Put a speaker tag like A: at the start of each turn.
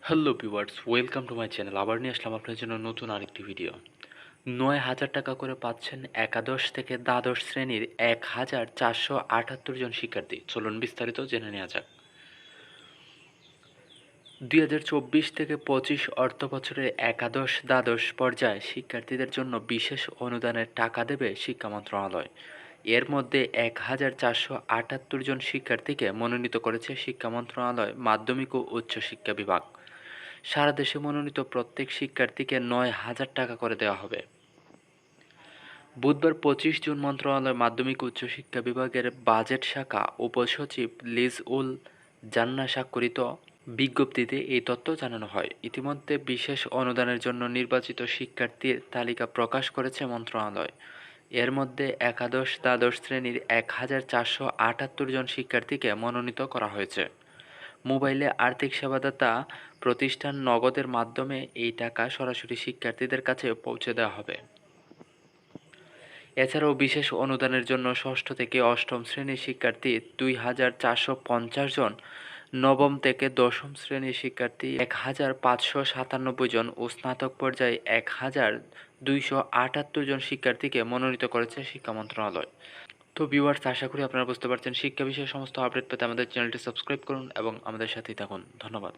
A: Hello viewers, welcome to my channel. আবার নিয়ে আসলাম আপনার জন্য নতুন আরেকটি ভিডিও। ৯,০০০ টাকা করে পাচ্ছেন একাদশ থেকে দ্বাদশ শ্রেণীর ১,৪৭৮ জন শিক্ষার্থী। চলুন বিস্তারিত জেনে নেওয়া যাক। ২০২৪ থেকে ২৫ অর্থবছরে একাদশ দ্বাদশ পর্যায়ে শিক্ষার্থীদের জন্য বিশেষ অনুদানের টাকা দেবে শিক্ষা মন্ত্রণালয়। এর মধ্যে ১,৪৭৮ জন শিক্ষার্থীকে মনোনীত করেছে শিক্ষা মন্ত্রণালয় মাধ্যমিক ও উচ্চশিক্ষা বিভাগ। সারা দেশে মনোনীত প্রত্যেক শিক্ষার্থীকে ৯,০০০ টাকা করে দেওয়া হবে। বুধবার ২৫ জুন মন্ত্রণালয়ের মাধ্যমিক উচ্চশিক্ষা বিভাগের বাজেট শাখা উপসচিব লিজউল জান্না স্বাক্ষরিত বিজ্ঞপ্তিতে এই তথ্য জানানো হয়। ইতিমধ্যে বিশেষ অনুদানের জন্য নির্বাচিত শিক্ষার্থীর তালিকা প্রকাশ করেছে মন্ত্রণালয়। এর মধ্যে একাদশ দ্বাদশ শ্রেণীর ১,৪৭৮ জন শিক্ষার্থীকে মনোনীত করা হয়েছে। মোবাইলে আর্থিক সেবাদাতা প্রতিষ্ঠান নগদের মাধ্যমে এই টাকা সরাসরি শিক্ষার্থীদের কাছে পৌঁছে দেওয়া হবে। এছাড়াও বিশেষ অনুদানের জন্য ষষ্ঠ থেকে অষ্টম শ্রেণীর শিক্ষার্থী ২,৪৫০ জন, নবম থেকে দশম শ্রেণীর শিক্ষার্থী ১,৫৯৭ জন ও স্নাতক পর্যায়ে ১,২৭৮ জন শিক্ষার্থীকে মনোনীত করেছে শিক্ষা মন্ত্রণালয়। তো ভিউয়ার্স, আশা করি আপনারা বুঝতে পারছেন। শিক্ষা বিষয়ে সমস্ত আপডেট পেতে আমাদের চ্যানেলটি সাবস্ক্রাইব করুন এবং আমাদের সাথেই থাকুন। ধন্যবাদ।